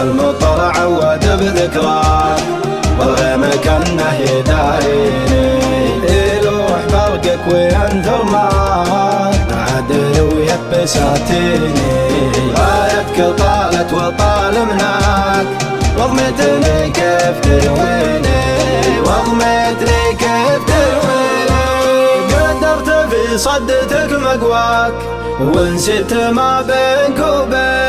المطر عود بذكراك والغيم كانه يداريني يلوح برقك وينثر معاك عدل ويبساتيني غايتك طالت وطال مناك وضمتني كيف ترويني وضمتني كيف ترويني قدرت في صدتك مقواك ونسيت ما بينك وبين